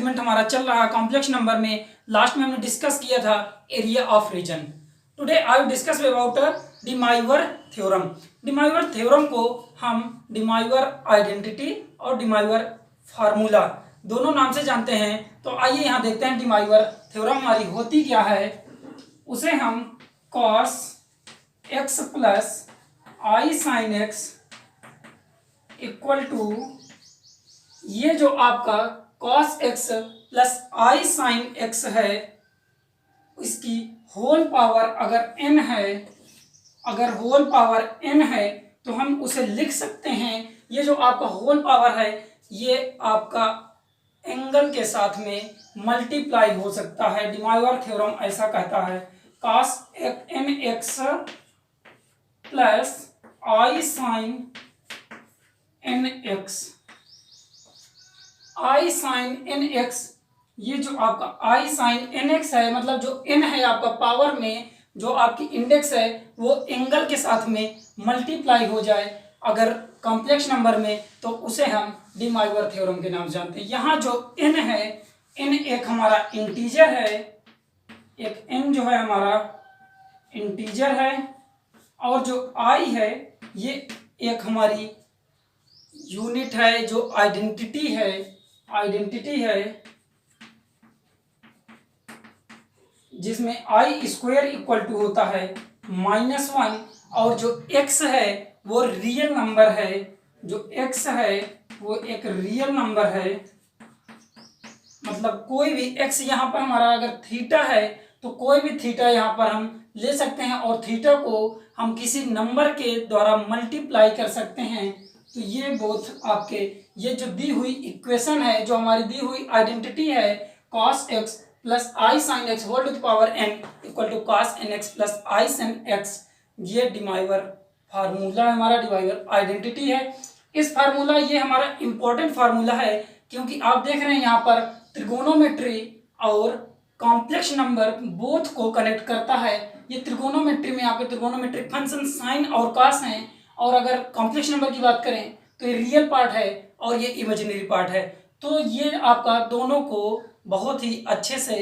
हमारा चल रहा है कॉम्प्लेक्स नंबर में। लास्ट में हमने डिस्कस किया था area of region. Today I will discuss about De Moivre theorem. De Moivre theorem को हम डिमाइवर आइडेंटिटी और डिमाइवर फार्मूला दोनों नाम से जानते हैं। तो आइए यहाँ देखते हैं डिमाइवर थ्योरम हमारी होती क्या है। उसे हम cos x plus i sine x equal to, ये जो आपका cos x plus i sine x है, इसकी होल पावर अगर n है, अगर होल पावर n है तो हम उसे लिख सकते हैं। ये जो आपका होल पावर है ये आपका एंगल के साथ में मल्टीप्लाई हो सकता है। डिमाइवर थ्योरम ऐसा कहता है cos n x plus i sign n x, I sign n x, ये जो आपका आई साइन n x है, मतलब जो n है आपका पावर में, जो आपकी इंडेक्स है वो एंगल के साथ में मल्टीप्लाई हो जाए अगर कॉम्प्लेक्स नंबर में, तो उसे हम डिमाइवर थ्योरम के नाम से जानते हैं। यहाँ जो n है, n एक हमारा इंटीजर है, एक n जो है हमारा इंटीजर है, और जो i है ये एक हमारी यूनिट है, जो आइडेंटिटी है, आइडेंटिटी है जिसमें आई स्क्वायर इक्वल टू होता है -1, और जो x है वो रियल नंबर है, जो x है वो एक रियल नंबर है। मतलब कोई भी x यहाँ पर हमारा अगर थीटा है तो कोई भी थीटा यहाँ पर हम ले सकते हैं, और थीटा को हम किसी नंबर के द्वारा मल्टीप्लाई कर सकते हैं। तो ये बोथ आपके, ये जो दी हुई इक्वेशन है, जो हमारी दी हुई आइडेंटिटी है cos x plus i sine x whole to the power n equal to cos nx plus i sine x, ये डिमाइवर फार्मूला हमारा, डिमाइवर आइडेंटिटी है। इस फार्मूला, ये हमारा इंपॉर्टेंट फार्मूला है क्योंकि आप देख रहे हैं यहाँ पर त्रिगोनोमेट्री और कॉम्प्लेक्स नंबर बोथ को कनेक्ट करता है। ये त्रिगोनोमेट्री में आपके त्रिगोनोमेट्रिक फंक्शन साइन और कॉस हैं, और अगर कॉम्प्लेक्स नंबर की बात करें तो ये रियल पार्ट है और ये इमेजिनरी पार्ट है। तो ये आपका दोनों को बहुत ही अच्छे से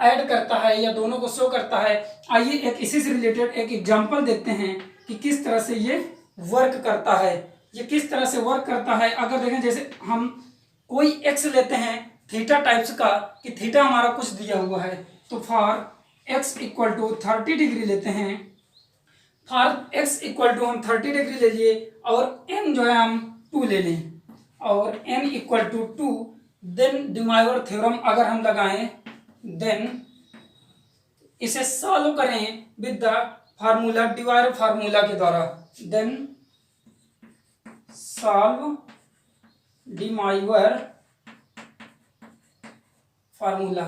ऐड करता है या दोनों को शो करता है। आइए एक इसी से रिलेटेड एक एग्जांपल देखते हैं कि किस तरह से ये वर्क करता है। ये किस तरह से वर्क करता है, अगर देखें जैसे हम कोई एक्स लेते हैं थीटा टाइप्स का, कि थीटा हमारा कुछ दिया हुआ है, तो for x equal to 30 degree लेते हैं, फॉर एक्स इक्वल टू हम 30 डिग्री ले लिए, और एन जो है हम 2 ले लें, और n equal to 2, then De Moivre theorem अगर हम लगाएं, देन इसे सॉल्व करें with the formula, De Moivre formula के द्वारा, then solve De Moivre formula,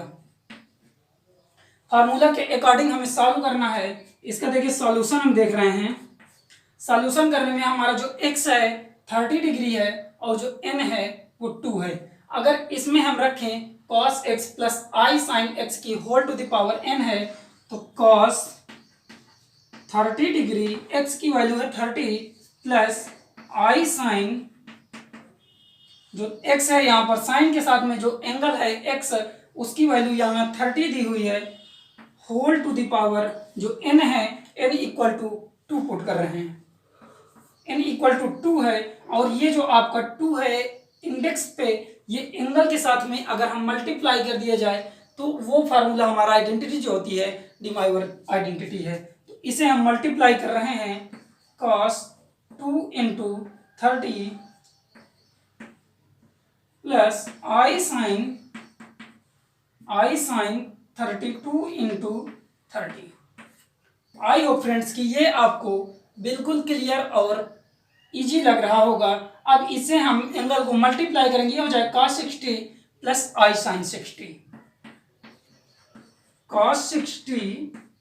formula के अकॉर्डिंग हमें सॉल्व करना है। इसका देखिए सॉल्यूशन हम देख रहे हैं। सॉल्यूशन करने में हमारा जो x है 30 डिग्री है, और जो n है वो 2 है। अगर इसमें हम रखें cos x plus i sine x की whole to the power n है, तो cos 30 डिग्री, x की वैल्यू है 30 प्लस आई साइन, जो x है यहाँ पर साइन के साथ में जो एंगल है x, उसकी वैल्यू यहाँ 30 दी हुई है, होल टू द पावर जो n है, n इक्वल टू 2 पुट कर रहे हैं, n इक्वल टू 2 है, और ये जो आपका 2 है इंडेक्स पे, ये एंगल के साथ में अगर हम मल्टीप्लाई कर दिया जाए तो वो फार्मूला हमारा आइडेंटिटी जो होती है डिमाइवर आइडेंटिटी है। तो इसे हम मल्टीप्लाई कर रहे हैं, cos 2 into 30 plus i sine 32 into 30। I hope friends कि ये आपको बिल्कुल क्लियर और इजी लग रहा होगा। अब इसे हम एंगल को मल्टीप्लाई करेंगे, ये हो जाए cos 60 plus i sign 60, cos 60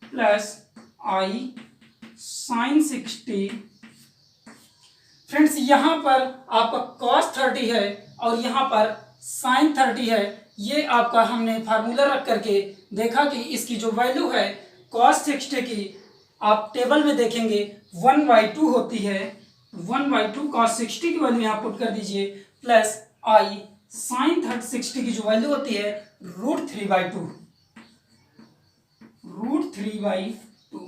plus i sign 60। Friends यहाँ पर आपका cos 30 है और यहाँ पर sin 30 है। ये आपका हमने फार्मूला रख करके देखा कि इसकी जो वैल्यू है cos 60 की, आप टेबल में देखेंगे 1/2 होती है, 1/2 cos 60 की वैल्यू यहाँ पुट कर दीजिए, प्लस आई साइन 360 की जो वैल्यू होती है √3/2, √3/2।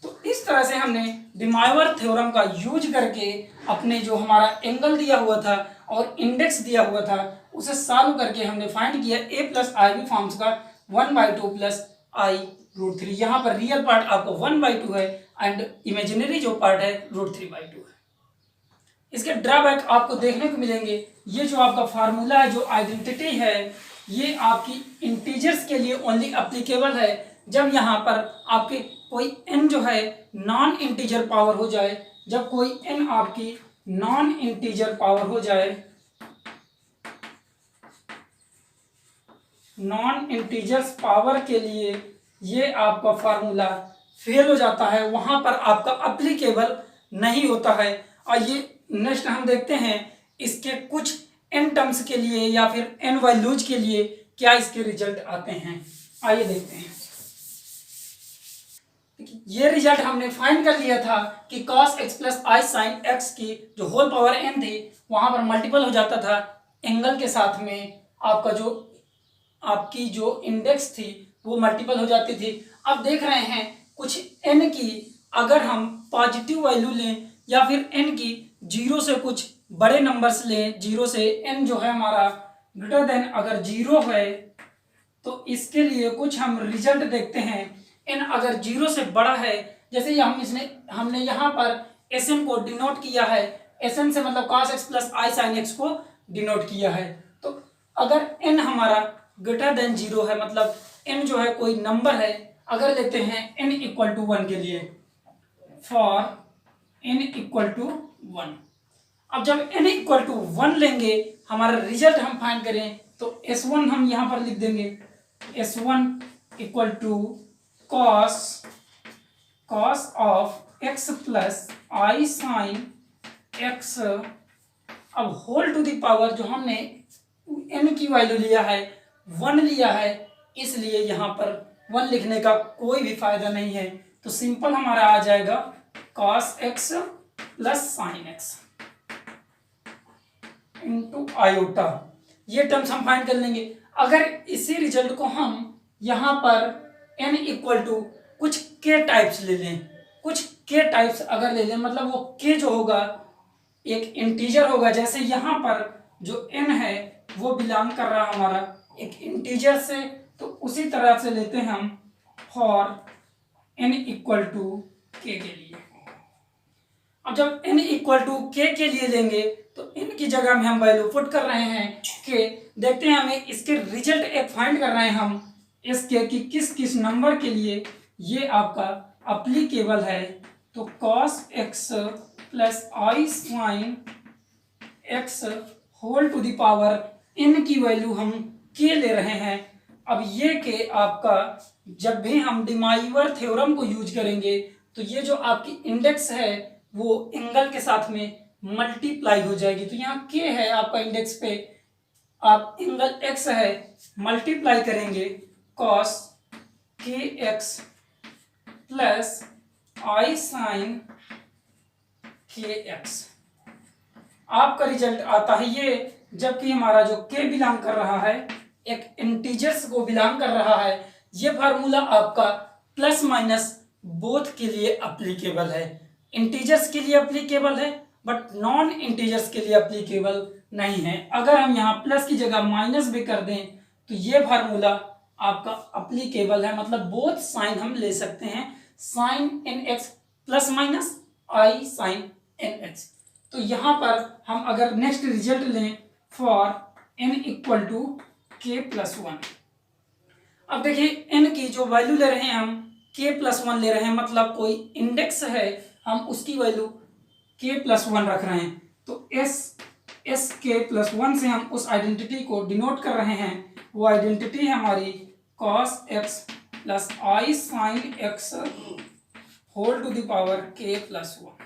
तो इस तरह से हमने डिमाइवर थ्योरम का यूज करके अपने जो हमारा एंगल दिया हुआ था और इंडेक्स दिया हुआ था उसे सॉल्व करके हमने फाइंड किया a plus i b forms का 1/2 प्लस i√3। यहाँ पर रियल पार्ट आपको 1/2 है एंड इमेजिनरी जो पार्ट है √3/2 है। इसके ड्रॉबैक आपको देखने को मिलेंगे। ये जो आपका फार्मूला है, जो आइडेंटिटी है, ये आपकी इंटीजर्स के लिए ओनली अप्लीकेबल है जब यहाँ पर आपके कोई n जो है नॉन इंटीजर पावर हो जाए। जब कोई n आपकी नॉन इंटीजर पावर हो जाए, नॉन इंटीजर्स पावर के लिए ये आपका फार्मूला फेल हो जाता है, वहां पर आपका अप्लीकेबल नहीं होता है। और ये नेक्स्ट हम देखते हैं इसके कुछ n टर्म्स के लिए या फिर n वैल्यूज के लिए क्या इसके रिजल्ट आते हैं। आइए देखते हैं। ये रिजल्ट हमने फाइंड कर लिया था कि cos x plus i sine x की जो होल पावर n थी वहां पर मल्टीपल हो जाता था एंगल के साथ में। आपका जो आपकी जो इंडेक्स थी वो मल्टीपल हो जाती थी। अब देख रहे हैं कुछ n की अगर हम पॉजिटिव वैल्यू लें या फिर n की 0 से कुछ बड़े नंबर्स लें, 0 से n जो है हमारा ग्रेटर देन अगर 0 है तो इसके लिए कुछ हम रिजल्ट देखते हैं। n अगर 0 से बड़ा है, जैसे हमने यहाँ पर Sn को डिनोट किया है, Sn से मतलब cos x plus i sine x को डिनोट किया है। तो अगर n हमारा ग्रेटर देन 0 है, मतलब n जो है कोई नंबर है, अगर लेते हैं n इक्वल टू 1 के लिए, फॉर n इक्वल टू 1। अब जब n इक्वल टू 1 लेंगे, हमारा रिजल्ट हम फाइंड करें तो S1 हम यहाँ पर लिख देंगे, S1 equal to cos of x plus i sine x। अब होल टू द पावर जो हमने n की वैल्यू लिया है 1 लिया है, इसलिए यहाँ पर 1 लिखने का कोई भी फायदा नहीं है। तो सिंपल हमारा आ जाएगा cos x plus sign x into iota. ये टर्म्स हम फाइंड कर लेंगे। अगर इसी रिजल्ट को हम यहाँ पर n इक्वल टू कुछ k टाइप्स ले लें, कुछ k टाइप्स अगर ले लें, मतलब वो k जो होगा एक इंटीजर होगा। जैसे यहाँ पर जो n है वो बिलोंग कर रहा हमारा एक इंटीजर से, तो उसी तरह से लेते हैं हम for n equal to k के लिए। अब जब n इक्वल टू k के लिए लेंगे तो n की जगह में हम वैल्यू पुट कर रहे हैं k। देखते हैं हमें इसके रिजल्ट एक फाइंड कर रहे हैं हम इसके कि किस किस नंबर के लिए ये आपका अप्लीकेबल है। तो cos x plus i sine x whole to the power n की वैल्यू हम k ले रहे हैं। अब ये k आपका जब भी हम डिमाइवर थ्योरम को यूज करेंगे तो ये जो आपकी इंडेक्स है वो एंगल के साथ में मल्टीप्लाई हो जाएगी। तो यहाँ k है आपका इंडेक्स पे, आप एंगल x है, मल्टीप्लाई करेंगे cos kx plus i sine kx। आपका रिजल्ट आता है ये, जबकि हमारा जो k बिलोंग कर रहा है एक इंटीजर्स को बिलोंग कर रहा है। ये फार्मूला आपका प्लस माइनस बोथ के लिए अप्लीकेबल है। इंटीजर्स के लिए अप्लीकेबल है बट नॉन इंटीजर्स के लिए अप्लीकेबल नहीं है। अगर हम यहाँ प्लस की जगह माइनस भी कर दें तो ये फार्मूला आपका अप्लीकेबल है, मतलब बोथ साइन हम ले सकते हैं, sine nx plus minus i sine nx। तो यहाँ पर हम अगर नेक्स्ट रिजल्ट लें for n equal to k plus 1। अब देखिए n की जो वैल्यू ले रहे हैं हम k प्लस 1 ले रहे हैं, मतलब कोई इंडेक्स है हम उसकी वैल्यू k प्लस 1 रख रहे हैं। तो s k प्लस 1 से हम उस आइडेंटिटी को डिनोट कर रहे हैं। वो आइडेंटिटी है हमारी cos x plus i sine x whole to the power k plus 1।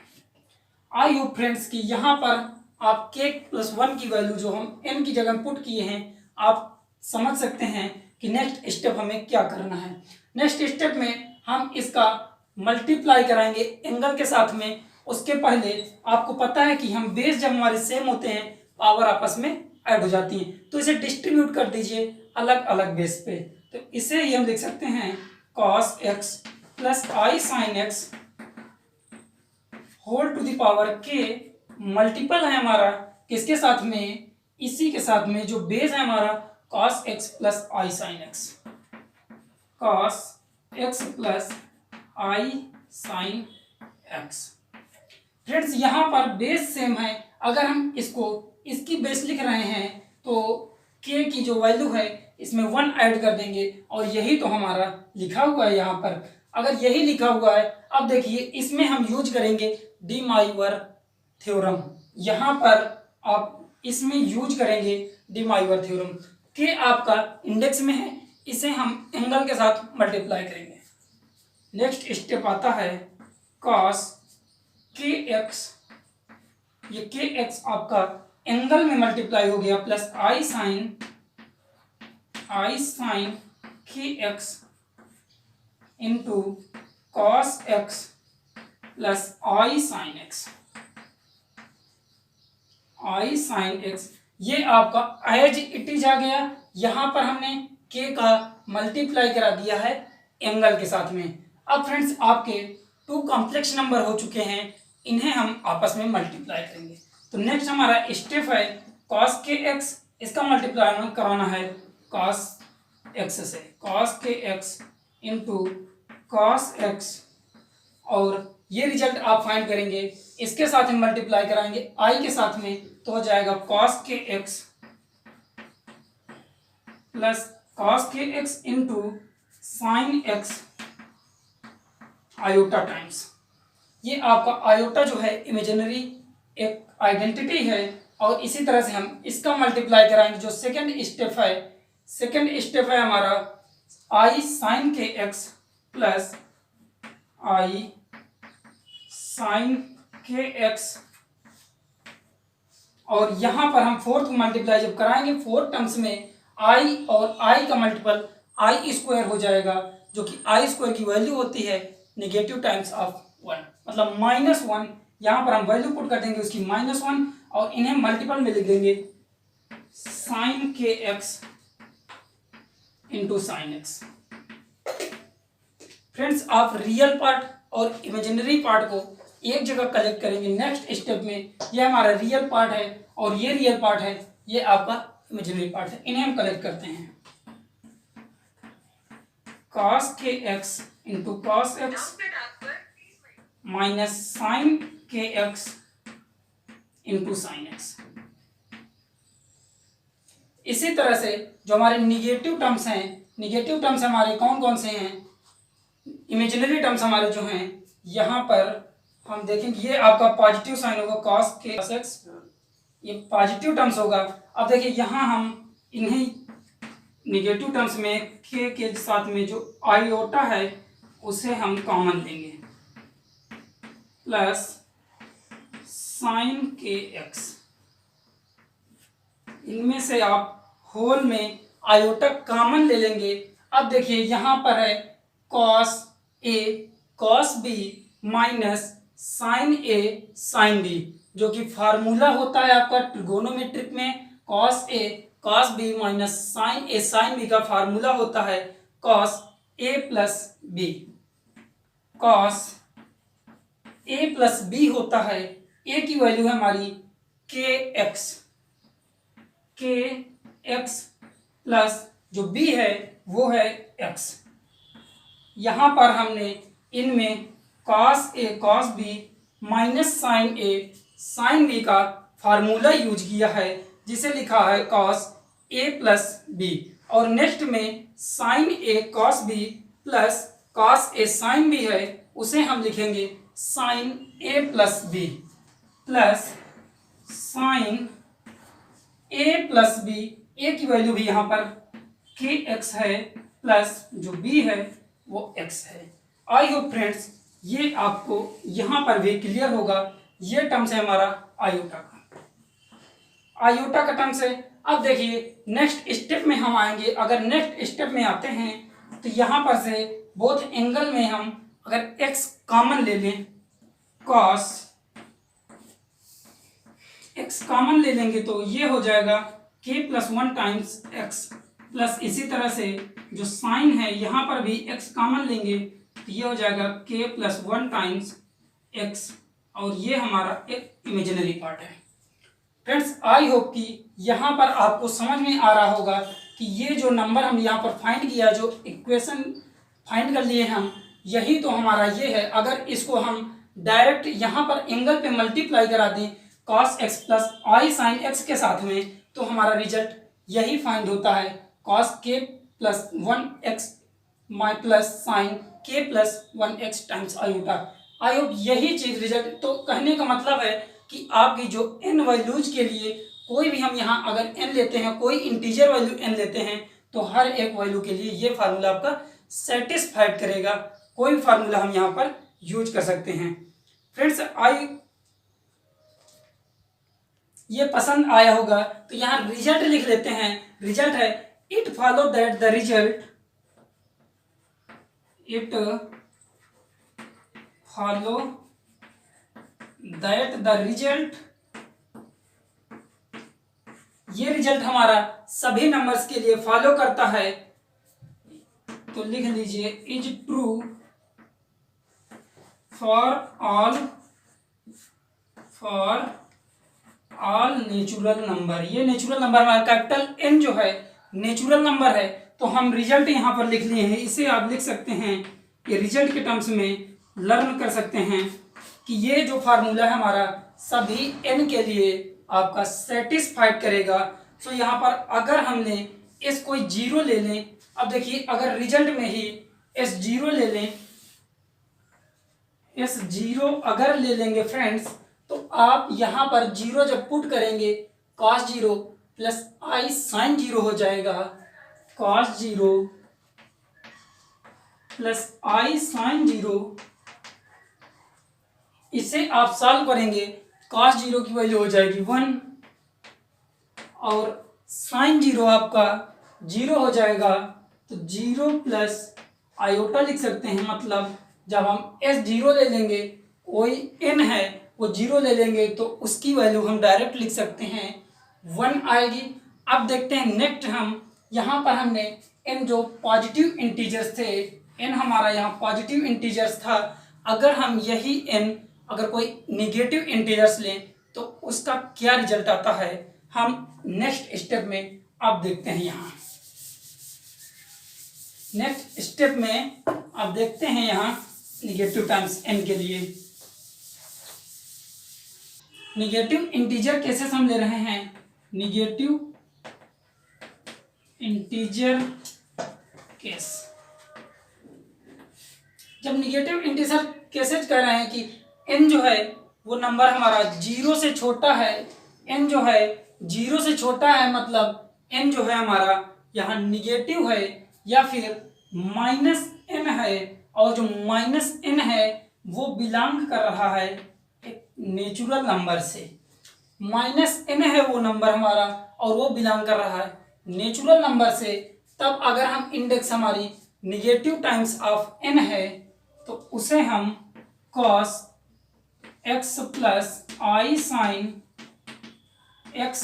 I hope friends कि यहाँ पर आप k प्लस 1 की वैल्यू जो हम n की जगह पुट किए हैं आप समझ सकते हैं कि नेक्स्ट स्टेप हमें क्या करना है। नेक्स्ट स्टेप में हम इसका मल्टीप्लाई कराएंगे एंगल के साथ में। उसके पहले आपको पता है कि हम बेस जब हमारे सेम होते हैं पावर आपस में ऐड हो जाती हैं। तो इसे डिस्ट्रीब्यूट कर दीजिए अलग अलग बेस पे। तो इसे ही हम लिख सकते हैं cos x plus i sine x whole to the power k, multiple है हमारा किसके साथ में, इसी के साथ में जो बेस है हमारा cos x plus i sine x, cos x plus i sine x. Friends यहाँ पर बेस सेम है, अगर हम इसको इसकी बेस लिख रहे हैं तो k की जो वैल्यू है इसमें 1 ऐड कर देंगे और यही तो हमारा लिखा हुआ है यहाँ पर। अगर यही लिखा हुआ है, अब देखिए इसमें हम यूज करेंगे डी माइवर थ्योरम। यहाँ पर आप इसमें यूज करेंगे डी माइवर थ्योरम। के आपका इंडेक्स में है, इसे हम एंगल के साथ मल्टीप्लाई करेंगे। नेक्स्ट स्टेप आता है cos kx, ये kx आपका एंगल में मल्टीप्लाई हो गया plus i sine kx into cos x plus i sine x, ये आपका एज इट इज आ गया। यहां पर हमने k का मल्टीप्लाई करा दिया है एंगल के साथ में। अब फ्रेंड्स आपके 2 कॉम्प्लेक्स नंबर हो चुके हैं, इन्हें हम आपस में मल्टीप्लाई करेंगे। तो नेक्स्ट हमारा स्टेप है cos kx, इसका मल्टीप्लाई हमें कराना है cos x से, cos kx into cos x, और ये रिजल्ट आप फाइंड करेंगे, इसके साथ हम मल्टीप्लाई कराएंगे i के साथ में, तो हो जाएगा cos kx plus cos kx into sine x iota times. ये आपका आयोटा जो है इमेजिनरी एक आइडेंटिटी है, और इसी तरह से हम इसका मल्टीप्लाई कराएंगे। जो सेकंड स्टेप है हमारा आई sign k x plus i sign k x, और यहां पर हम फोर्थ मल्टीप्लाई जब कराएंगे फोर्थ टर्म्स में आई और आई का मल्टीपल आई स्क्वायर हो जाएगा, जो कि आई स्क्वायर की वैल्यू होती है नेगेटिव टाइम्स ऑफ 1, मतलब -1। यहाँ पर हम वैल्यू पुट कर देंगे उसकी -1, और इन्हें मल्टीपल में लिख देंगे sign k x into sine x. Friends आप रियल पार्ट और इमेजिनरी पार्ट को एक जगह कलेक्ट करेंगे नेक्स्ट स्टेप में। ये हमारा रियल पार्ट है और ये रियल पार्ट है, ये आपका इमेजिनरी पार्ट है, इन्हें हम कलेक्ट करते हैं। cos k x into cos x minus sine k x into sine x. इसी तरह से जो हमारे निगेटिव टर्म्स हमारे कौन कौन से हैं, इमेजिनरी टर्म्स हमारे जो हैं, यहाँ पर हम देखेंगे ये आपका पॉजिटिव साइन होगा cos के एक्स, ये पॉजिटिव टर्म्स होगा। अब देखिए यहाँ हम इन्हें निगेटिव टर्म्स में के साथ में जो आयोटा है उसे हम कॉमन लेंगे प्लस साइन के एक्स। इनमें से आप होल में आयोटा कॉमन ले लेंगे। अब देखिए यहाँ पर है cos a cos b minus sine a sine b, जो कि फार्मूला होता है आपका ट्रिगोनोमेट्रिक में cos a cos b minus sine a sine b का फार्मूला होता है cos a plus b। cos a plus b होता है, a की वैल्यू है हमारी kx प्लस जो b है वो है x। यहाँ पर हमने इनमें cos a cos b minus sine a sine b का फार्मूला यूज किया है, जिसे लिखा है cos a प्लस b, और नेक्स्ट में sine a cos b plus cos a sine b है, उसे हम लिखेंगे sine a plus b plus sine a plus b। a की वैल्यू भी यहाँ पर kx है प्लस जो b है वो x है। आई होप फ्रेंड्स ये आपको यहाँ पर भी क्लियर होगा। ये टर्म्स है हमारा आयोटा का टर्म्स है। अब देखिए नेक्स्ट स्टेप में हम आएंगे। अगर नेक्स्ट स्टेप में आते हैं तो यहाँ पर से बोथ एंगल में हम अगर x कॉमन ले लें, cos x कॉमन ले लेंगे तो ये हो जाएगा के plus one times x plus इसी तरह से जो साइन है यहाँ पर भी एक्स कॉमन लेंगे तो ये हो जाएगा के प्लस वन टाइम्स एक्स, और ये हमारा एक इमेजिनरी पार्ट है। फ्रेंड्स आई होप कि यहाँ पर आपको समझ में आ रहा होगा कि ये जो नंबर हम यहाँ पर फाइंड किया, जो इक्वेशन फाइंड कर लिए हम, यही तो हमारा ये है। अगर इसको हम डायरेक्ट यहाँ पर एंगल पे मल्टीप्लाई करा दें cos x plus i sine x के साथ में, तो हमारा रिजल्ट यही फाइंड होता है, cos k plus one x my plus sign k plus one x times iota. I hope यही चीज रिजल्ट, तो कहने का मतलब है कि आपकी जो n वैल्यूज के लिए कोई भी हम यहाँ अगर n लेते हैं, कोई इंटीजर वैल्यू n लेते हैं, तो हर एक वैल्यू के लिए ये फार्मूला आपका सेटिस्फाइड करेगा। कोई फार्मूला हम यहाँ पर यूज कर सकते हैं। फ्रेंड्स आई ये पसंद आया होगा तो यहाँ रिजल्ट लिख लेते हैं। रिजल्ट है it follow that the result, it follow that the result, ये रिजल्ट हमारा सभी नंबर्स के लिए फॉलो करता है, तो लिख लीजिए is true for all natural number. ये नेचुरल नंबर हमारा कैपिटल एन जो है नेचुरल नंबर है, तो हम रिजल्ट यहाँ पर लिख लिए हैं। इसे आप लिख सकते हैं, ये रिजल्ट के टर्म्स में लर्न कर सकते हैं कि ये जो फार्मूला है हमारा सभी एन के लिए आपका सेटिस्फाइड करेगा। तो यहाँ पर अगर हमने इस कोई जीरो ले लें, अब देखिए अगर रिजल्ट में ही इस जीरो ले लें, इस जीरो अगर ले लेंगे फ्रेंड्स, तो आप यहाँ पर जीरो जब पुट करेंगे cos zero plus i sine zero हो जाएगा, cos zero plus i sine zero. इसे आप सॉल्व करेंगे, cos जीरो की वैल्यू हो जाएगी 1 और साइन जीरो आपका जीरो हो जाएगा, तो जीरो प्लस आयोटा लिख सकते हैं। मतलब जब हम एस जीरो ले लेंगे, कोई एन है वो जीरो ले लेंगे, तो उसकी वैल्यू हम डायरेक्ट लिख सकते हैं 1 आएगी। अब देखते हैं नेक्स्ट, हम यहाँ पर हमने एन जो पॉजिटिव इंटीजर्स थे, एन हमारा यहाँ पॉजिटिव इंटीजर्स था, अगर हम यही एन अगर कोई निगेटिव इंटीजर्स लें तो उसका क्या रिजल्ट आता है, हम नेक्स्ट स्टेप में अब देखते हैं। यहाँ नेक्स्ट स्टेप में अब देखते हैं यहाँ निगेटिव टाइम्स एन के लिए निगेटिव इंटीजर केसेस हम ले रहे हैं। निगेटिव इंटीजर केस, जब निगेटिव इंटीजर केसेस कह रहे हैं कि n जो है वो नंबर हमारा जीरो से छोटा है, n जो है जीरो से छोटा है, मतलब n जो है हमारा यहाँ निगेटिव है या फिर माइनस n है, और जो माइनस n है वो बिलोंग कर रहा है एक नेचुरल नंबर से। माइनस n है वो नंबर हमारा और वो बिलोंग कर रहा है नेचुरल नंबर से। तब अगर हम इंडेक्स हमारी निगेटिव टाइम्स ऑफ n है तो उसे हम cos x plus i sine x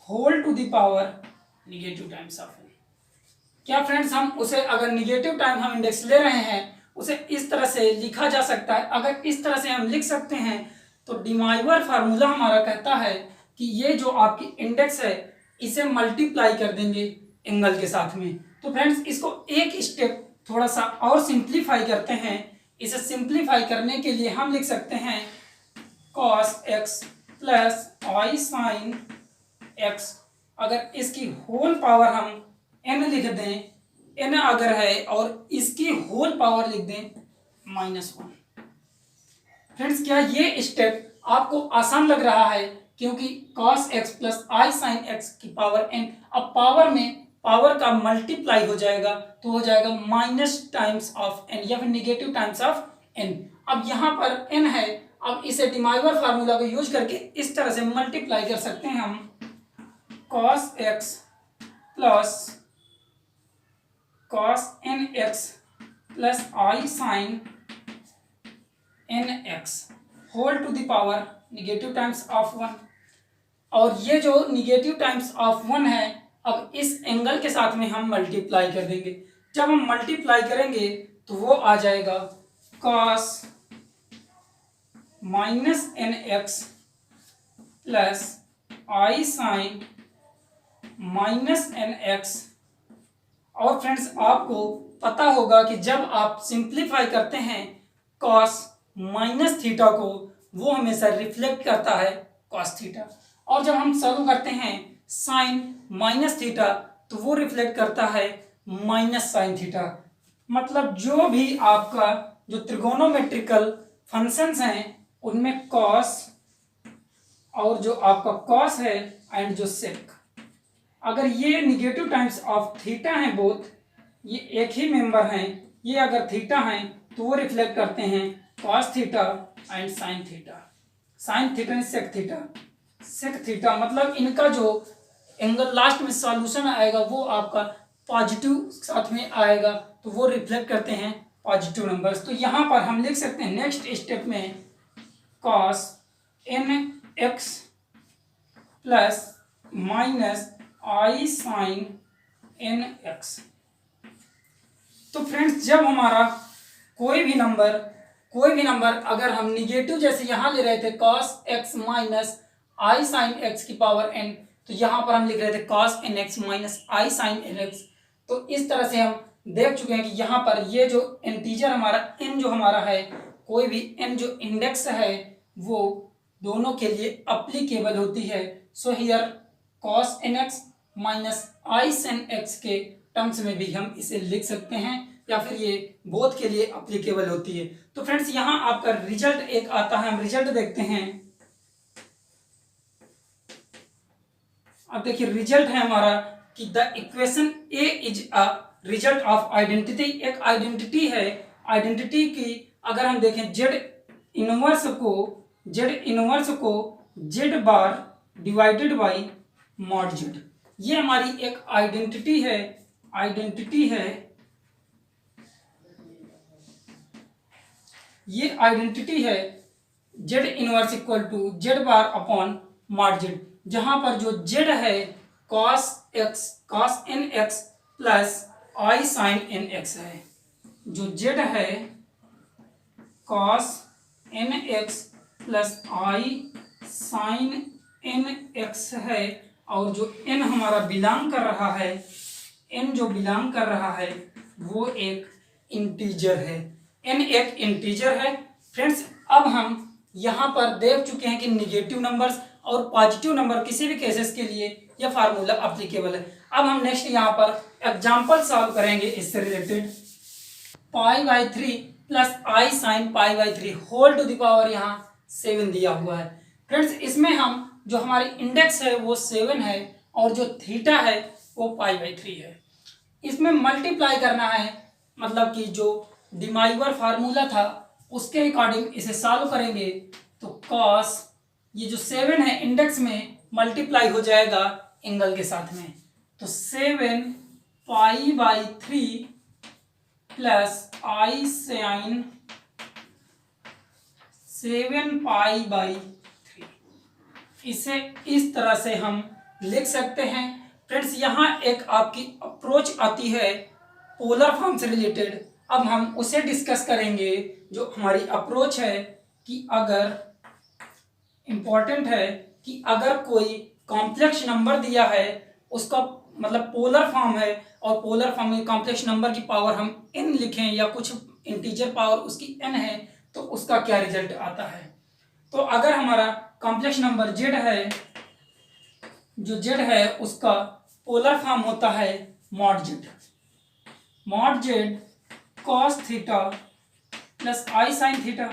whole to the power negative times of n। क्या फ्रेंड्स, हम उसे अगर निगेटिव टाइम हम इंडेक्स ले रहे हैं उसे इस तरह से लिखा जा सकता है। अगर इस तरह से हम लिख सकते हैं तो डिमाइवर फार्मूला हमारा कहता है कि ये जो आपकी इंडेक्स है इसे मल्टीप्लाई कर देंगे एंगल के साथ में। तो फ्रेंड्स, इसको एक स्टेप थोड़ा सा और सिंप्लीफाई करते हैं। इसे सिंप्लीफाई करने के लिए हम लिख सकते हैं cos x plus i sine x, अगर इसकी होल पावर हम n लिख दें, n अगर है और इसकी होल पावर लिख दें -1। फ्रेंड्स, क्या ये स्टेप आपको आसान लग रहा है? क्योंकि cos x plus i sine x की पावर n, अब पावर में पावर का मल्टीप्लाई हो जाएगा तो हो जाएगा माइनस टाइम्स ऑफ n या फिर निगेटिव टाइम्स ऑफ n। अब यहाँ पर n है, अब इसे डिमाइवर फार्मूला को यूज करके इस तरह से मल्टीप्लाई कर सकते हैं हम cos x plus cos nx plus i sine nx whole to the power negative times of 1। और ये जो निगेटिव टाइम्स ऑफ 1 है, अब इस एंगल के साथ में हम मल्टीप्लाई कर देंगे। जब हम मल्टीप्लाई करेंगे तो वो आ जाएगा cos -nx plus i sine -nx। और फ्रेंड्स आपको पता होगा कि जब आप सिंप्लीफाई करते हैं cos माइनस थीटा को, वो हमेशा रिफ्लेक्ट करता है cos थीटा, और जब हम सॉल्व करते हैं साइन माइनस थीटा तो वो रिफ्लेक्ट करता है माइनस साइन थीटा। मतलब जो भी आपका जो त्रिगोनोमेट्रिकल फंक्शंस हैं उनमें cos और जो आपका cos है एंड जो sec, अगर ये निगेटिव टाइम्स ऑफ थीटा हैं, बोथ ये एक ही मेंबर हैं, ये अगर थीटा हैं तो वो रिफ्लेक्ट करते हैं cos theta and sin theta. sin theta and sec theta, sec theta मतलब इनका जो एंगल लास्ट में सॉल्यूशन आएगा वो आपका पॉजिटिव साथ में आएगा, तो वो रिफ्लेक्ट करते हैं पॉजिटिव नंबर्स। तो यहाँ पर हम लिख सकते हैं नेक्स्ट स्टेप में cos nx plus minus i sine nx। तो फ्रेंड्स जब हमारा कोई भी नंबर अगर हम निगेटिव जैसे यहाँ ले रहे थे cos x minus i sine x की पावर n, तो यहाँ पर हम लिख रहे थे cos nx minus i sine nx। तो इस तरह से हम देख चुके हैं कि यहाँ पर ये जो इंटीजर हमारा n जो हमारा है, कोई भी n जो इंडेक्स है वो दोनों के लिए अप्लीकेबल होती है। So here cos nx minus i sine x के टर्म्स में भी हम इसे लिख सकते हैं, या फिर ये बोथ के लिए अप्लीकेबल होती है। तो फ्रेंड्स यहाँ आपका रिजल्ट एक आता है, हम रिजल्ट देखते हैं। अब देखिए रिजल्ट है हमारा कि the equation A is a result of identity. एक आइडेंटिटी है, आइडेंटिटी की अगर हम देखें जेड इनवर्स को Z bar divided by mod Z, ये हमारी एक आइडेंटिटी है। ये आइडेंटिटी है Z inverse equal to Z bar upon mod Z, जहां पर जो जेड है cos nx plus i sine nx है। जो जेड है cos nx plus i sine nx है, और जो n हमारा बिलोंग कर रहा है वो एक इंटीजर है। n एक इंटीजर है फ्रेंड्स। अब हम यहाँ पर देख चुके हैं कि निगेटिव नंबर्स और पॉजिटिव नंबर किसी भी केसेस के लिए यह फार्मूला अप्लीकेबल है। अब हम नेक्स्ट यहाँ पर एग्जांपल सॉल्व करेंगे इससे related. Pi by 3 plus i sine pi by 3 whole to the power यहाँ 7 दिया हुआ है। फ्रेंड्स इसमें हम जो हमारी इंडेक्स है वो 7 है और जो थीटा है वो पाई बाई 3 है। इसमें मल्टीप्लाई करना है, मतलब कि जो डिमाइवर फार्मूला था उसके अकॉर्डिंग इसे सॉल्व करेंगे तो कॉस ये जो 7 है इंडेक्स में मल्टीप्लाई हो जाएगा एंगल के साथ में, तो 7 pi by 3 plus i sine 7 pi by 3, इसे इस तरह से हम लिख सकते हैं। फ्रेंड्स यहाँ एक आपकी अप्रोच आती है पोलर फॉर्म से रिलेटेड, अब हम उसे डिस्कस करेंगे। जो हमारी अप्रोच है कि अगर इम्पॉर्टेंट है कि अगर कोई कॉम्प्लेक्स नंबर दिया है उसका मतलब पोलर फॉर्म है और पोलर फॉर्म में कॉम्प्लेक्स नंबर की पावर हम n लिखें या कुछ इंटीजर पावर उसकी n है तो उसका क्या रिजल्ट आता है। तो अगर हमारा कॉम्प्लेक्स नंबर z है, जो z है उसका पोलर फॉर्म होता है mod z cos theta plus i sine theta.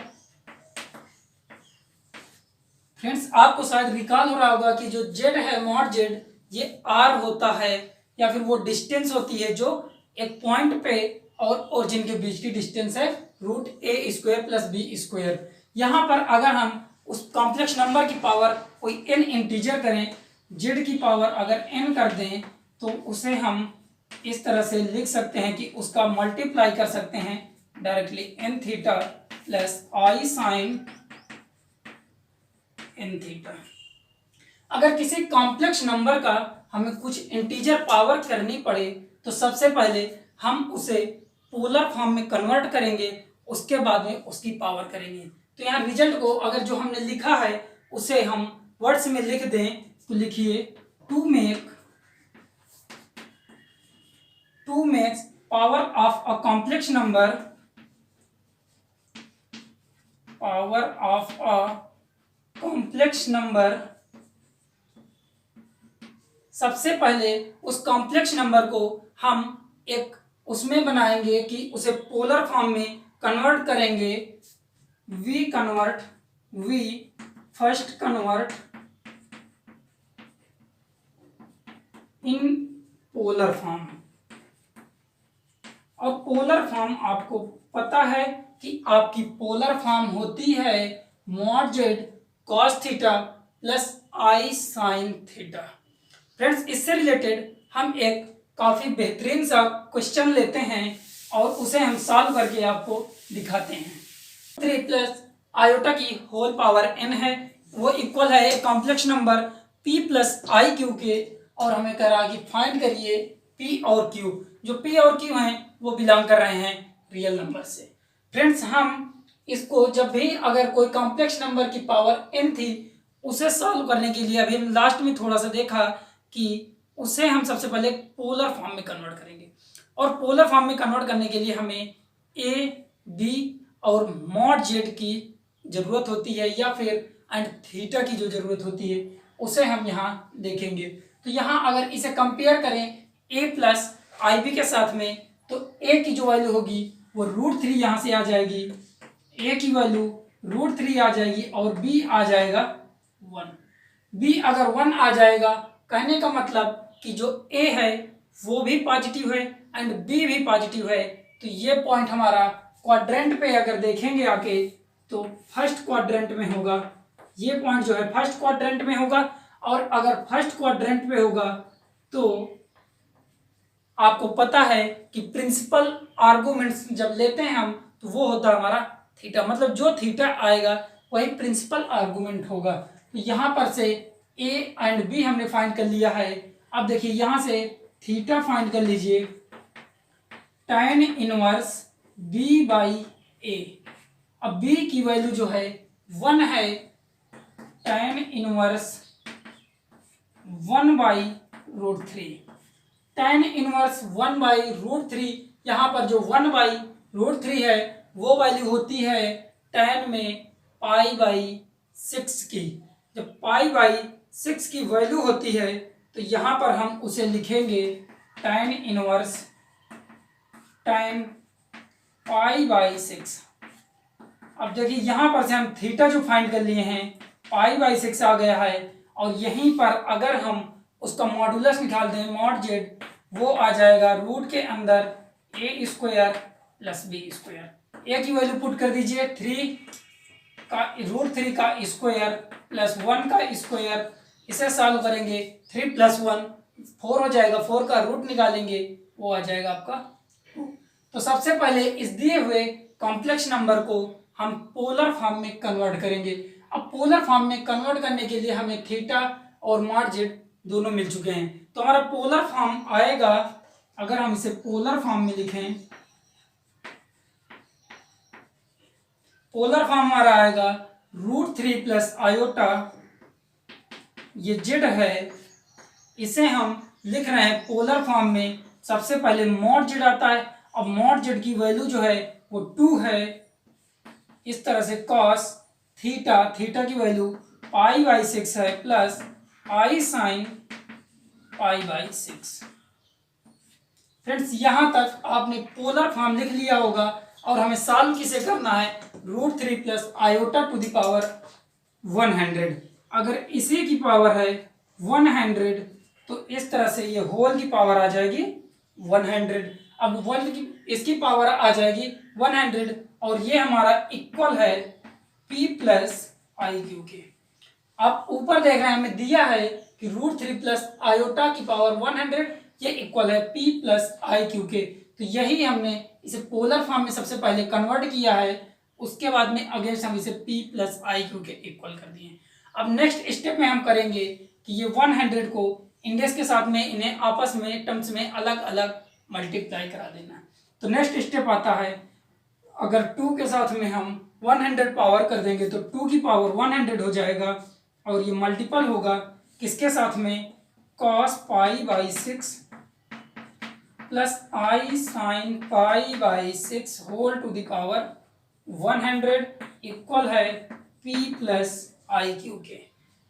Friends आपको शायद रिकॉल हो रहा होगा कि जो z है मॉड z ये r होता है या फिर वो डिस्टेंस होती है जो एक पॉइंट पे और ओरिजिन के बीच की डिस्टेंस है √a² प्लस b²। यहाँ पर अगर हम उस कॉम्प्लेक्स नंबर की पावर कोई n इंटीजर करें, z की पावर अगर n कर दें तो उसे हम इस तरह से लिख सकते हैं कि उसका मल्टीप्लाई कर सकते हैं directly n theta plus i sign n theta. अगर किसी कॉम्प्लेक्स नंबर का हमें कुछ इंटीजर पावर करनी पड़े तो सबसे पहले हम उसे पोलर फॉर्म में कन्वर्ट करेंगे, उसके बाद में उसकी पावर करेंगे। तो यहाँ रिजल्ट को अगर जो हमने लिखा है उसे हम वर्ड्स में लिख दें तो लिखिए to make power of a complex number, power of a complex number. सबसे पहले उस कॉम्प्लेक्स नंबर को हम एक उसमें बनाएंगे कि उसे पोलर फॉर्म में कन्वर्ट करेंगे। First convert in polar form. और पोलर फॉर्म आपको पता है कि आपकी पोलर फॉर्म होती है mod z cos theta plus i sine theta. Friends, इससे रिलेटेड हम एक काफ़ी बेहतरीन सा क्वेश्चन लेते हैं और उसे हम सॉल्व करके आपको दिखाते हैं। 3 प्लस आयोटा की होल पावर n है, वो इक्वल है एक complex number p plus i q के। और हमें कह रहा कि फाइंड करिए p और q। जो p और q हैं वो बिलोंग कर रहे हैं रियल नंबर से। फ्रेंड्स, हम इसको जब भी अगर कोई कॉम्प्लेक्स नंबर की पावर n थी उसे सॉल्व करने के लिए अभी हम लास्ट में थोड़ा सा देखा कि उसे हम सबसे पहले पोलर फॉर्म में कन्वर्ट करेंगे। और पोलर फॉर्म में कन्वर्ट करने के लिए हमें a, b और मॉड जेड की ज़रूरत होती है या फिर एंड थीटा की जो ज़रूरत होती है उसे हम यहाँ देखेंगे। तो यहाँ अगर इसे कंपेयर करें a प्लस आई बी के साथ में तो a की जो वैल्यू होगी वो √3 यहाँ से आ जाएगी, a की वैल्यू √3 आ जाएगी और b आ जाएगा 1। b अगर 1 आ जाएगा कहने का मतलब कि जो a है वो भी पॉजिटिव है एंड b भी पॉजिटिव है। तो ये पॉइंट हमारा क्वाड्रेंट पे अगर देखेंगे आके तो फर्स्ट क्वाड्रेंट में होगा। ये पॉइंट जो है फर्स्ट क्वाड्रेंट में होगा। और अगर फर्स्ट क्वाड्रेंट पे होगा तो आपको पता है कि प्रिंसिपल आर्गुमेंट्स जब लेते हैं हम तो वो होता है हमारा थीटा, मतलब जो थीटा आएगा वही प्रिंसिपल आर्गुमेंट होगा। तो यहाँ पर से a एंड b हमने फाइंड कर लिया है। अब देखिए यहाँ से थीटा फाइंड कर लीजिए, tan inverse b by a। अब b की वैल्यू जो है 1 है, tan inverse 1 by √3। tan inverse 1 by √3, यहाँ पर जो 1 बाई √3 है वो वैल्यू होती है tan में पाई बाई 6 की। जब पाई बाई 6 की वैल्यू होती है तो यहाँ पर हम उसे लिखेंगे tan inverse tan pi by 6। अब देखिए यहाँ पर से हम थीटा जो फाइंड कर लिए हैं पाई बाई 6 आ गया है। और यहीं पर अगर हम उसका मॉडुलस निकाल दें मॉड जेड, वो आ जाएगा रूट के अंदर a square plus b square. a की वैल्यू पुट कर दीजिए 3 का √3 का स्क्वायर प्लस 1 का स्क्वायर। इसे सॉल्व करेंगे 3 प्लस 1 4 हो जाएगा, 4 का रूट निकालेंगे वो आ जाएगा आपका 2। तो सबसे पहले इस दिए हुए कॉम्प्लेक्स नंबर को हम पोलर फॉर्म में कन्वर्ट करेंगे। अब पोलर फॉर्म में कन्वर्ट करने के लिए हमें थीटा और मॉड जेड दोनों मिल चुके हैं। तो हमारा पोलर फॉर्म आएगा, अगर हम इसे पोलर फॉर्म में लिखें, पोलर फॉर्म हमारा आएगा √3 प्लस आयोटा, ये जेड है, इसे हम लिख रहे हैं पोलर फॉर्म में। सबसे पहले मॉड जेड आता है। अब मॉड जेड की वैल्यू जो है वो 2 है। इस तरह से कॉस थीटा, थीटा की वैल्यू पाई बाई 6 है plus i sine pi by 6। Friends, यहां तक आपने पोलर फॉर्म लिख लिया होगा। और हमें सॉल्व किसे करना है, √3 plus iota to the power 100। अगर इसी की पावर है 100 तो इस तरह से ये होल की पावर आ जाएगी 100। अब वर्ल्ड की इसकी पावर आ जाएगी 100 और ये हमारा इक्वल है p प्लस आई क्यू के। अब ऊपर देख रहे हैं हमें दिया है कि √3 प्लस आयोटा की पावर 100, ये इक्वल है p प्लस आई क्यू के। तो यही हमने इसे पोलर फॉर्म में सबसे पहले कन्वर्ट किया है, उसके बाद में अगेंस्ट हम इसे p प्लस आई क्यू के इक्वल कर दिए। अब नेक्स्ट स्टेप में हम करेंगे कि ये 100 को इंडेक्स के साथ में इन्हें आपस में टर्म्स में अलग अलग मल्टीप्लाई करा देना है। तो नेक्स्ट स्टेप आता है, अगर 2 के साथ में हम 100 पावर कर देंगे तो 2 की पावर 100 हो जाएगा, और ये मल्टीपल होगा किसके साथ में, cos π/6 plus i sine π/6 whole to the power 100 equal है p प्लस आई क्यू के।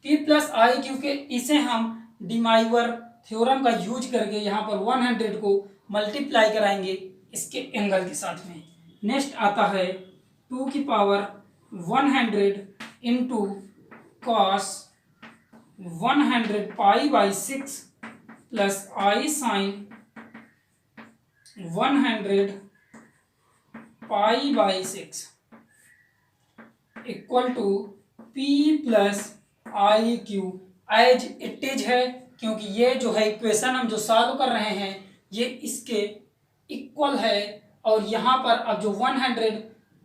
p प्लस आई क्यू के इसे हम डिमाइवर थ्योरम का यूज करके यहाँ पर 100 को मल्टीप्लाई कराएंगे इसके एंगल के साथ में। नेक्स्ट आता है 2 की power 100 into cos 100 π/6 plus i sine 100 π/6 equal to p plus i q as it is है, क्योंकि ये जो है इक्वेशन हम जो सॉल्व कर रहे हैं ये इसके इक्वल है। और यहाँ पर अब जो 100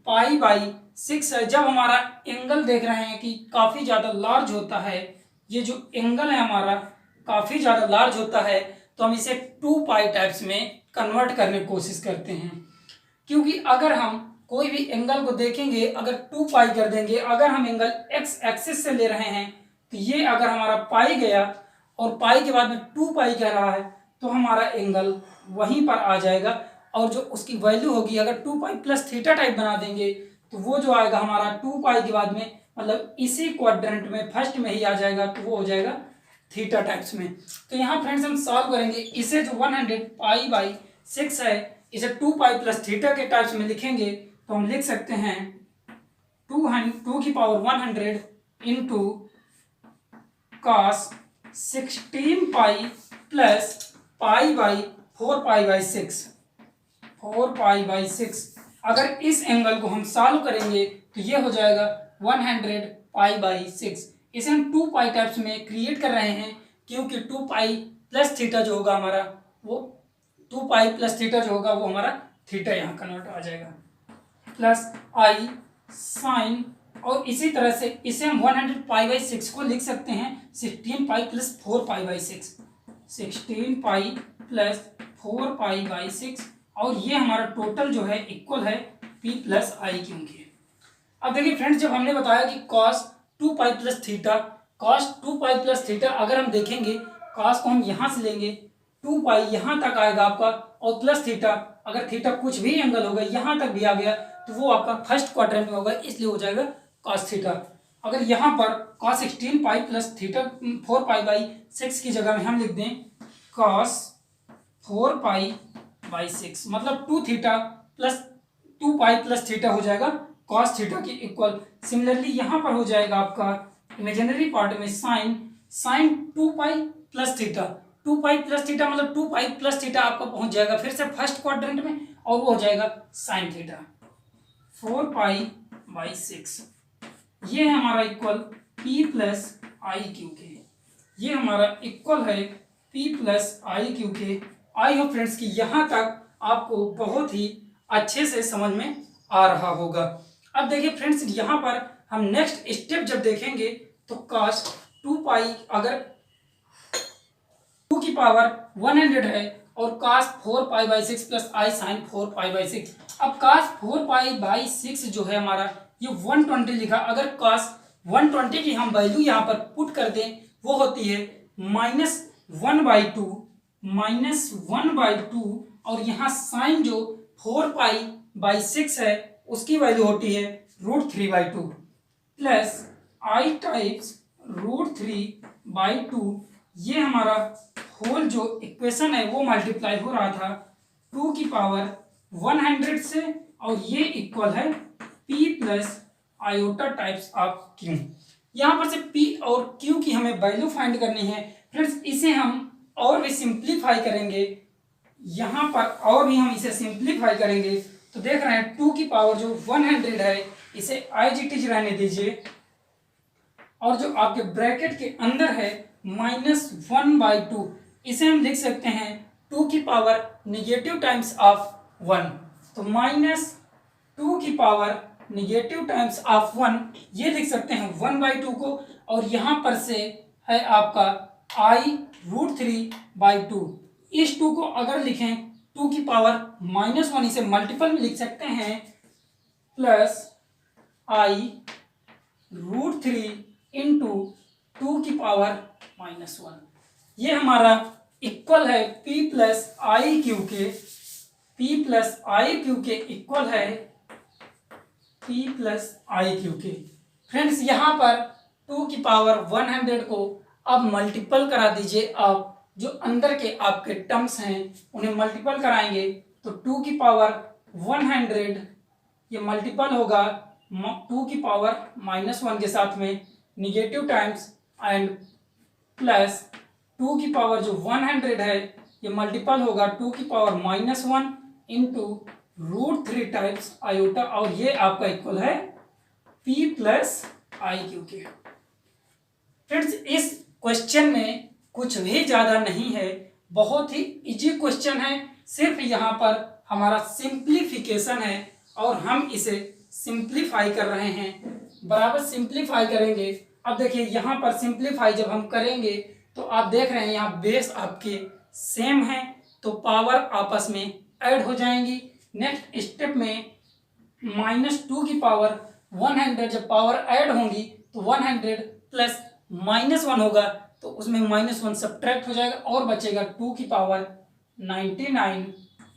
π/6 है, जब हमारा एंगल देख रहे हैं कि काफ़ी ज़्यादा लार्ज होता है, ये जो एंगल है हमारा काफ़ी ज़्यादा लार्ज होता है, तो हम इसे 2π टाइप्स में कन्वर्ट करने की कोशिश करते हैं। क्योंकि अगर हम कोई भी एंगल को देखेंगे, अगर 2π कर देंगे, अगर हम एंगल x एक्सिस से ले रहे हैं तो ये अगर हमारा पाई गया और पाई के बाद में 2π कह रहा है तो हमारा एंगल वहीं पर आ जाएगा, और जो उसकी वैल्यू होगी अगर 2π प्लस थीटा टाइप बना देंगे तो वो जो आएगा हमारा 2π के बाद में मतलब इसी क्वाड्रेंट में फर्स्ट में ही आ जाएगा, तो वो हो जाएगा थीटा टाइप्स में। तो यहाँ फ्रेंड्स हम सॉल्व करेंगे इसे, जो 100 π/6 है इसे 2π प्लस थीटा के टाइप्स में लिखेंगे तो हम लिख सकते हैं 2 की पावर 100 इंटू कॉस 16π प्लस π/4π/6 अगर इस एंगल को हम सॉल्व करेंगे तो ये हो जाएगा 100 π/6। इसे हम 2π टाइप्स में क्रिएट कर रहे हैं, क्योंकि 2π प्लस थीटा जो होगा हमारा वो 2π प्लस थीटा जो होगा वो हमारा थीटा यहाँ कन्वर्ट आ जाएगा, प्लस आई साइन, और इसी तरह से इसे हम 100 π/6 को लिख सकते हैं 16π प्लस 4π/6, 16π प्लस 4π/6, और ये हमारा टोटल जो है इक्वल है p प्लस आई क्यू के। अब देखिए फ्रेंड्स, जब हमने बताया कि cos 2π plus theta, cos 2π plus theta अगर हम देखेंगे cos को हम यहाँ से लेंगे 2π यहाँ तक आएगा आपका, और प्लस थीटा अगर थीटा कुछ भी एंगल होगा यहाँ तक भी आ गया तो वो आपका फर्स्ट क्वाड्रेंट में होगा, इसलिए हो जाएगा cos थीटा। अगर यहाँ पर cos 16π प्लस थीटा 4π/6 की जगह में हम लिख दें cos 4π/6 मतलब 2 थीटा प्लस 2π प्लस थीटा हो जाएगा cos थीटा के इक्वल। सिमिलरली यहाँ पर हो जाएगा आपका इमेजिनरी पार्ट में sine 2π plus theta, 2π plus theta मतलब 2π प्लस थीटा आपका पहुंच जाएगा फिर से फर्स्ट क्वाड्रेंट में, और वो हो जाएगा साइन थीटा 4π/6। ये है हमारा equal p plus i q के, ये हमारा इक्वल है p प्लस आई क्यू के। आई होप फ्रेंड्स कि यहाँ तक आपको बहुत ही अच्छे से समझ में आ रहा होगा। अब देखिए फ्रेंड्स, यहाँ पर हम नेक्स्ट स्टेप जब देखेंगे तो cos 2π अगर 2 की पावर 100 है और cos 4π/6 प्लस आई साइन 4π/6। अब cos 4π/6 जो है हमारा ये 120 लिखा, अगर cos 120 की हम वैल्यू यहाँ पर पुट कर दें वो होती है -1/2 और यहाँ साइन जो 4π/6 है उसकी वैल्यू होती है √3/2 प्लस आई टाइप्स √3/2। ये हमारा होल जो इक्वेशन है वो मल्टीप्लाई हो रहा था 2 की पावर 100 से, और ये इक्वल है p plus iota types of q। यहाँ पर से p और q की हमें वैल्यू फाइंड करनी है फ्रेंड्स। इसे हम और भी सिंप्लीफाई करेंगे, यहाँ पर और भी हम इसे सिंप्लीफाई करेंगे तो देख रहे हैं 2 की पावर जो 100 है इसे IGT रहने दीजिए, और जो आपके ब्रैकेट के अंदर है -1/2 इसे हम लिख सकते हैं 2 की पावर नेगेटिव टाइम्स ऑफ 1, तो -2 की पावर नेगेटिव टाइम्स ऑफ 1 ये लिख सकते हैं 1/2 को, और यहाँ पर से है आपका i√3/2। इस 2 को अगर लिखें 2 की पावर -1, इसे मल्टीपल में लिख सकते हैं, प्लस i√3 इंटू 2 की पावर -1। ये हमारा इक्वल है p प्लस आई क्यू के, p प्लस आई क्यू के इक्वल है p प्लस आई क्यू के। फ्रेंड्स यहाँ पर 2 की पावर 100 को अब मल्टीपल करा दीजिए। आप जो अंदर के आपके टर्म्स हैं उन्हें मल्टीपल कराएंगे तो 2 की पावर 100 ये मल्टीपल होगा 2 की पावर -1 के साथ में निगेटिव टाइम्स, एंड प्लस 2 की पावर जो 100 है ये मल्टीपल होगा 2 की पावर -1 इंटू √3 टाइम्स आयोटा, और ये आपका इक्वल है p प्लस आई क्यू के। फ्रेंड्स इस क्वेश्चन में कुछ भी ज़्यादा नहीं है, बहुत ही इजी क्वेश्चन है। सिर्फ यहाँ पर हमारा सिंप्लीफिकेशन है और हम इसे सिंप्लीफाई कर रहे हैं, बराबर सिंप्लीफाई करेंगे। अब देखिए यहाँ पर सिंप्लीफाई जब हम करेंगे तो आप देख रहे हैं यहाँ बेस आपके सेम है तो पावर आपस में ऐड हो जाएंगी। नेक्स्ट स्टेप में -2 की पावर 100 जब पावर ऐड होंगी तो 100 प्लस -1 होगा तो उसमें -1 सब्ट्रैक्ट हो जाएगा और बचेगा 2 की पावर 99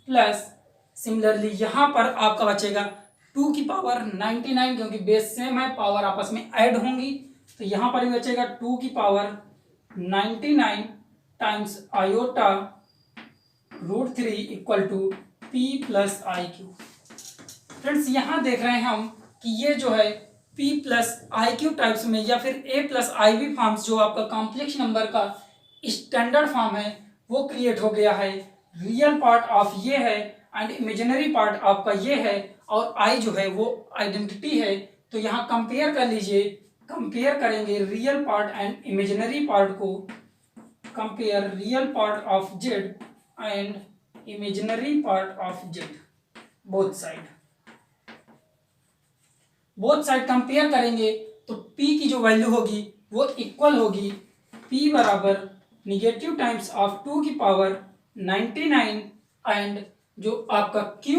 प्लस सिमिलरली यहाँ पर आपका बचेगा 2 की पावर 99, क्योंकि बेस सेम है पावर आपस में ऐड होंगी तो यहाँ पर भी बचेगा 2 की power 99 times iota √3 equal to p plus i q. Friends यहाँ देख रहे हैं हम कि ये जो है p plus i q types में या फिर a plus i v forms जो आपका कॉम्प्लेक्स नंबर का स्टैंडर्ड फॉर्म है वो क्रिएट हो गया है। रियल पार्ट ऑफ ये है एंड इमेजिनरी पार्ट आपका ये है और i जो है वो आइडेंटिटी है। तो यहाँ कंपेयर कर लीजिए, कंपेयर करेंगे real part and imaginary part को, compare real part of z and imaginary part of z, both side compare करेंगे तो p की जो वैल्यू होगी वो इक्वल होगी p बराबर निगेटिव टाइम्स ऑफ 2 की पावर 99 एंड जो आपका q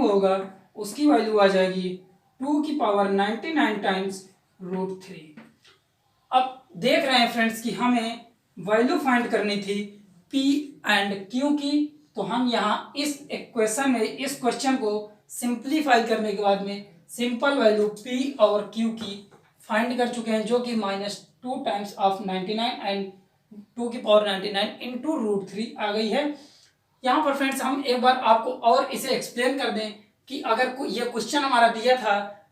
होगा उसकी वैल्यू आ जाएगी 2 की पावर 99 टाइम्स √3। अब देख रहे हैं फ्रेंड्स कि हमें वैल्यू फाइंड करनी थी p एंड q की, तो हम यहाँ इस इक्वेशन में इस क्वेश्चन को सिंप्लीफाई करने के बाद में सिंपल वैल्यू p और q की फाइंड कर चुके हैं जो कि -2 टाइम्स ऑफ 99 एंड 2 की पावर 99 इंटू √3 आ गई है। यहाँ पर फ्रेंड्स हम एक बार आपको और इसे एक्सप्लेन कर दें कि अगर ये क्वेश्चन हमारा दिया था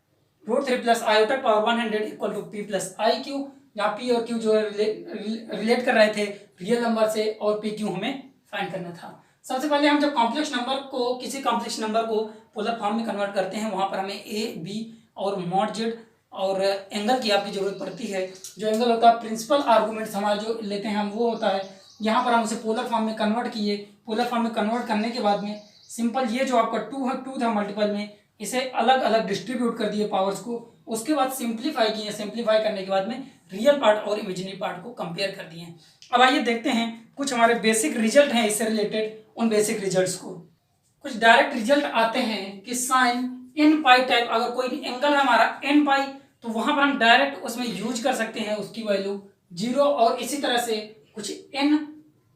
√3 plus iota power 100 equal to p plus i q, यहाँ p और q जो है रिलेट कर रहे थे रियल नंबर से और p q हमें फाइंड करना था। सबसे पहले हम जब कॉम्प्लेक्स नंबर को किसी कॉम्प्लेक्स नंबर को पोलर फॉर्म में कन्वर्ट करते हैं वहाँ पर हमें a b और मॉड z और एंगल की आपकी जरूरत पड़ती है। जो एंगल होता है प्रिंसिपल आर्गूमेंट्स हमारा जो लेते हैं हम वो होता है, यहाँ पर हम उसे पोलर फॉर्म में कन्वर्ट किए। पोलर फॉर्म में कन्वर्ट करने के बाद में सिंपल ये जो आपका 2 है 2 था मल्टीपल में, इसे अलग अलग डिस्ट्रीब्यूट कर दिए पावर्स को, उसके बाद सिंप्लीफाई किए। सिंप्लीफाई करने के बाद में रियल पार्ट और इमेजिनरी पार्ट को कंपेयर कर दिए। अब आइए देखते हैं कुछ हमारे बेसिक रिजल्ट हैं इससे रिलेटेड, उन बेसिक रिजल्ट्स को। कुछ डायरेक्ट रिजल्ट आते हैं कि साइन n पाई टाइप, अगर कोई एंगल है हमारा n पाई तो वहां पर हम डायरेक्ट उसमें यूज कर सकते हैं उसकी वैल्यू 0, और इसी तरह से कुछ n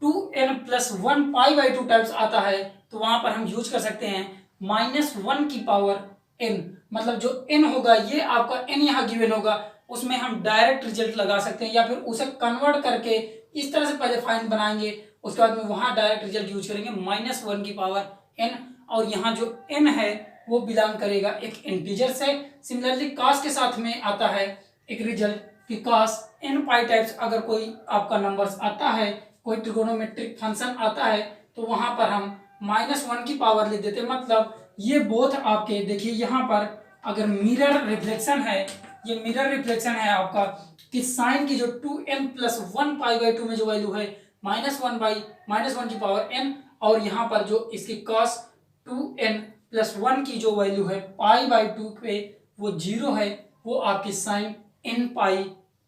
2n प्लस 1 पाई/2 टाइप्स आता है तो वहां पर हम यूज कर सकते हैं -1 की पावर n, मतलब जो n होगा ये आपका n यहाँ गिवन होगा उसमें हम डायरेक्ट रिजल्ट लगा सकते हैं या फिर उसे कन्वर्ट करके इस तरह से पहले फाइंड बनाएंगे, उसके बाद में वहां डायरेक्ट रिजल्ट यूज करेंगे -1 की पावर n, और यहाँ जो n है वो बिलोंग करेगा एक इंटीजर से। सिमिलरली कॉस के साथ में आता है एक रिजल्ट कि कॉस n पाई टाइप्स, अगर कोई आपका नंबर्स आता है, कोई ट्रिगोनोमेट्रिक फंक्शन आता है तो वहां पर हम -1 की पावर ले देते। मतलब ये बोथ आपके देखिए यहाँ पर अगर मिरर रिफ्लेक्शन है, ये मिरर रिफ्लेक्शन है आपका कि साइन की जो 2n प्लस 1 पाई/2 में जो वैल्यू है -1 की पावर n, और यहाँ पर जो इसकी कॉस 2n प्लस 1 की जो वैल्यू है पाई/2 पे वो 0 है, वो आपकी sine n pi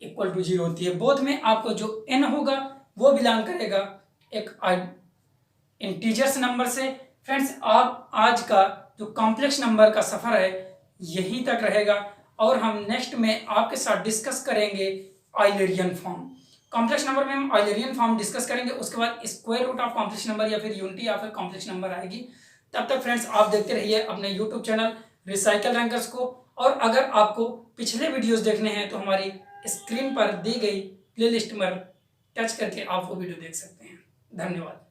equal to 0 होती है। बोथ में आपको जो n होगा वो बिलोंग करेगा एक इंटीजर्स नंबर से। फ्रेंड्स, आप आज का जो कॉम्प्लेक्स नंबर का सफ़र है यहीं तक रहेगा और हम नेक्स्ट में आपके साथ डिस्कस करेंगे आइलरियन फॉर्म। कॉम्प्लेक्स नंबर में हम आइलरियन फॉर्म डिस्कस करेंगे, उसके बाद square root of complex number या फिर यूनिटी या फिर कॉम्प्लेक्स नंबर आएगी। तब तक फ्रेंड्स आप देखते रहिए अपने यूट्यूब चैनल रिसाइकल रैंकर्स को, और अगर आपको पिछले वीडियोस देखने हैं तो हमारी स्क्रीन पर दी गई प्लेलिस्ट पर टच करके आप वो वीडियो देख सकते हैं। धन्यवाद।